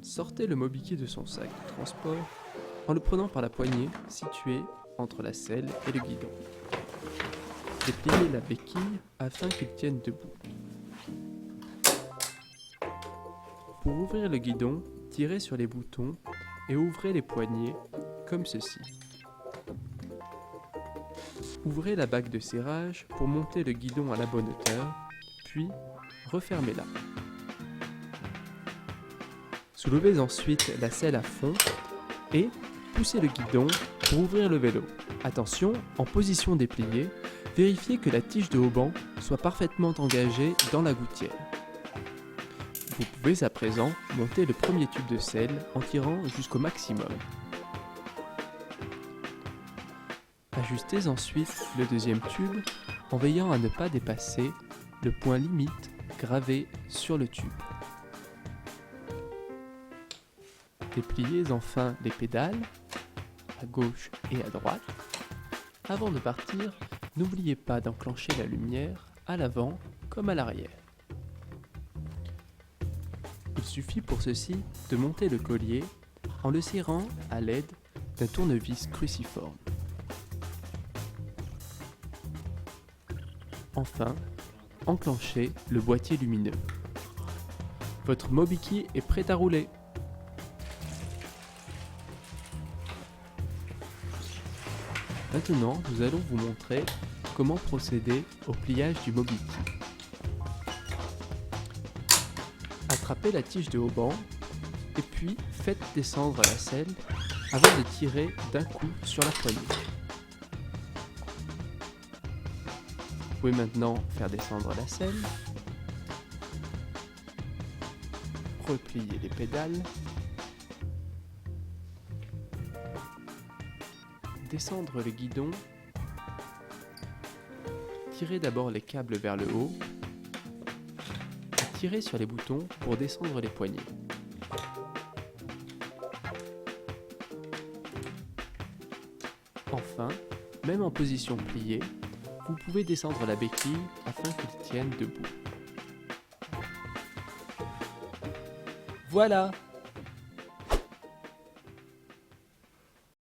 Sortez le mobiquet de son sac de transport en le prenant par la poignée située entre la selle et le guidon. Dépliez la béquille afin qu'il tienne debout. Pour ouvrir le guidon, tirez sur les boutons et ouvrez les poignées comme ceci. Ouvrez la bague de serrage pour monter le guidon à la bonne hauteur, puis refermez-la. Soulevez ensuite la selle à fond et poussez le guidon pour ouvrir le vélo. Attention, en position dépliée, vérifiez que la tige de haubans soit parfaitement engagée dans la gouttière. Vous pouvez à présent monter le premier tube de selle en tirant jusqu'au maximum. Ajustez ensuite le deuxième tube en veillant à ne pas dépasser le point limite gravé sur le tube. Dépliez enfin les pédales, à gauche et à droite. Avant de partir, n'oubliez pas d'enclencher la lumière à l'avant comme à l'arrière. Il suffit pour ceci de monter le collier en le serrant à l'aide d'un tournevis cruciforme. Enfin, enclenchez le boîtier lumineux. Votre Mobikey est prêt à rouler. Maintenant, nous allons vous montrer comment procéder au pliage du Mobikey. Attrapez la tige de hauban et puis faites descendre la selle avant de tirer d'un coup sur la poignée. Vous pouvez maintenant faire descendre la selle, replier les pédales, descendre le guidon, tirez d'abord les câbles vers le haut, et tirez sur les boutons pour descendre les poignées. Enfin, même en position pliée, vous pouvez descendre la béquille afin qu'il tienne debout. Voilà!